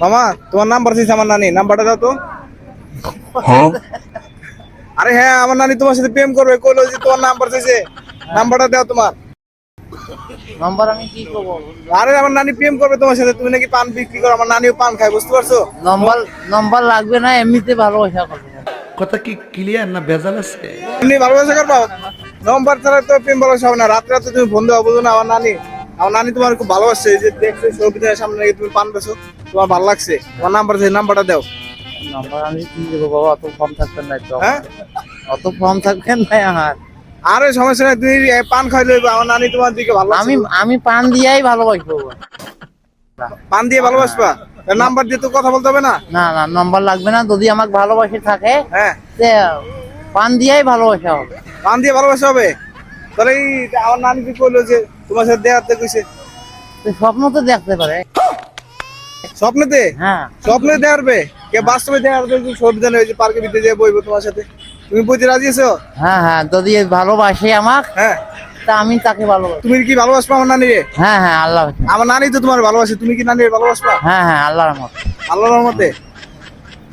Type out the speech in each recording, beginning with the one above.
মামা তোমার নাম্বার চাইছে আমার নানি, নাম্বারটা দাও তো। আরে হ্যাঁ, আমার নানি তোমার সাথে প্রেম করবে, কইলো যে তোমার নাম্বার চাইছে, নাম্বারটা দাও তোমার। নাম্বার আমি কি করবো? আরে আমার নানি প্রেম করবে তোমার সাথে, তুমি নাকি পান বিক্রি করো, আমার নানিও পান খায়, বুঝতে পারছো? নাম্বার নাম্বার লাগবে না, এমনিতে ভালোবাসা করবো। কথা কি ক্লিয়ার না ভেজাল আছে? এমনি ভালোবাসা করবা, নাম্বার ছাড়া তো প্রেম ভালোবাসা হবে না। রাত্রে রাত্রে তুমি ফোন দেওয়া, বুঝো না? আমার নানি তোমার খুব ভালোবাসছে, এই যে দেখছে সৌভিদের সামনে নাকি তুমি পান বেছো, তোমার ভালো লাগছে, তোমার নাম্বার চাই, নাম্বারটা দাও। নাম্বার আমি কি দেবো বাবা? অত ফর্ম থাকবেন না তো। হ্যাঁ, অত ফর্ম থাকবেন না আমার। আরে সমস্যা নাই, তুমি পান খাই লইবা, আমার নানি তোমার দিকে ভালো আমি লাগছে। আমি পান দিয়াই ভালোবাসবো। পান দিয়ে ভালোবাসবা, নাম্বার দিয়ে তো কথা বলতে হবে না। না না, নাম্বার লাগবে না, যদি আমাকে ভালোবাসে থাকে হ্যাঁ, তে পান দিয়াই ভালোবাসা হবে। পান দিয়ে ভালোবাসা হবে। তাহলে আমার নানি কি করলো যে তোমার সাথে দেখাতে কইছে? তো স্বপ্ন তো দেখতে পারে। স্বপ্নেতে? হ্যাঁ স্বপ্নে দেখাবে কে বাস্তবে দেখাবে? সৌভিধান হয়েছে পার্কের ভিতরে যে বইবো তোমার সাথে, তুমি বইতে রাজি আছো? হ্যাঁ হ্যাঁ, যদি ভালোবাসে আমাকে হ্যাঁ, তা আমি তাকে ভালোবাসি। তুমি কি ভালোবাসবা আমার নানিরে? হ্যাঁ হ্যাঁ, আল্লাহ। আমার নানি তো তোমার ভালোবাসে, তুমি কি নানির ভালোবাসবা? হ্যাঁ হ্যাঁ, আল্লাহর রহমত। আল্লাহর রহমতে।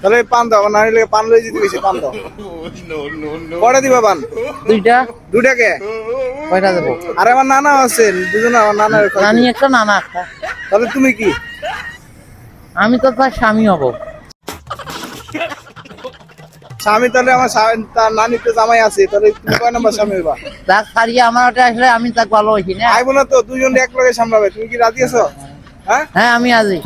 তাহলে পান দাও, আমার নানির লেগে পান লয়ে যেতে গেছে, পান দাও। কয়টা দিবা পান? দুইটা। দুটাকে? কয়টা দেবো? আরে আমার নানা আছে দুজন, আমার নানা। নানি একটা, নানা একটা। তাহলে তুমি কি? আমি তো তার স্বামী হব। স্বামী? তাহলে আমার তার নানি তো জামাই আছে, তাহলে তুমি কয় নাম্বার স্বামী হইবা? তার ছাড়িয়ে আমার ওটা আসলে আমি তাকে ভালোবাসি না। আইবো না তো, দুজন এক লগে সামলাবে, তুমি কি রাজি আছো? হ্যাঁ, হ্যাঁ, আমি আছি।